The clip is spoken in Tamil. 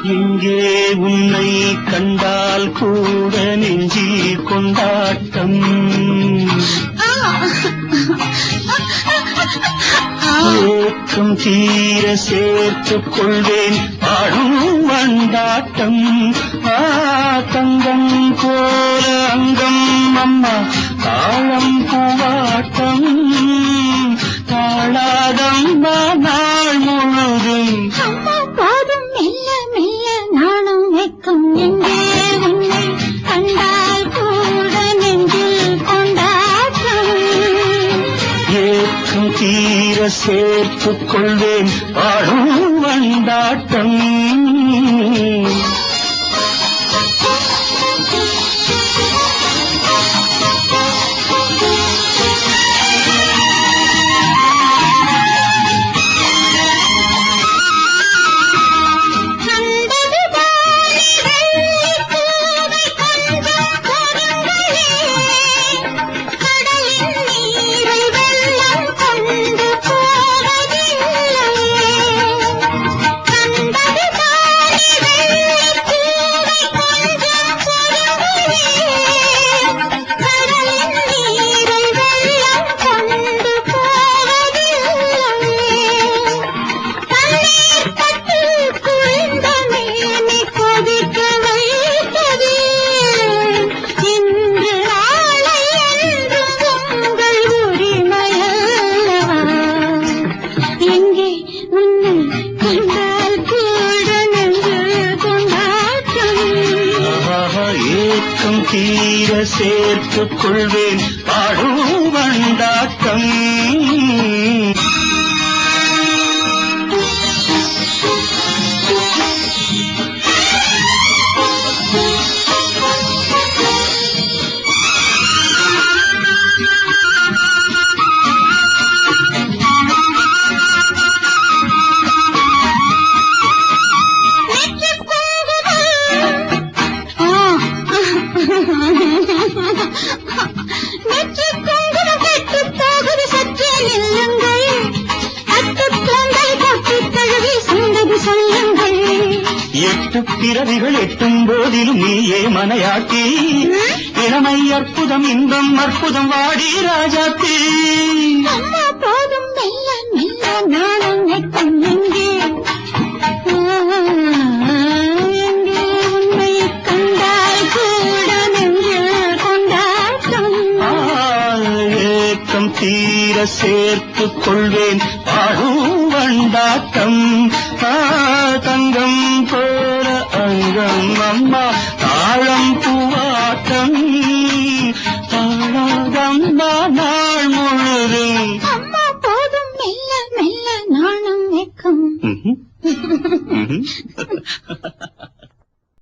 எங்கே உன்னை கண்டால் கூட நெஞ்சில் கொண்டாட்டம். ஏக்கம் தீர சேர்த்துக் கொள்வேன் பாடும் வண்டாட்டம். தங்கம் போல அங்கம் அம்மா தாழம் பூவாட்டம். தாழாதம்மா நாள் முழுதும் போதும் மெல்ல மெல்ல நானும் வெக்கம். எங்கே உன்னை கண்டால் கூட நெஞ்சில் கொண்டாட்டம். ஏக்கம் தீர சேர்த்துக் கொள்வேன் பாடும் வண்டாட்டம். ஏக்கம் தீர சேர்த்துக் கொள்வேன் பாடும் வண்டாட்டம். எட்டு பிறவிகள் எட்டும் போதிலும் நீயே மனையாட்டி. இளமை அற்புதம் இன்பம் அற்புதம் வாடி ராஜாத்தி. போதும் மெல்ல மெல்ல நானும் வெக்கம். எங்கே உன்னை கண்டால் கூட நெஞ்சில் கொண்டாட்டம். ஏக்கம் தீர சேர்த்துக் கொள்வேன் பாடும் வண்டாட்டம். தங்கம் போல அங்கம் அம்மா தாழம்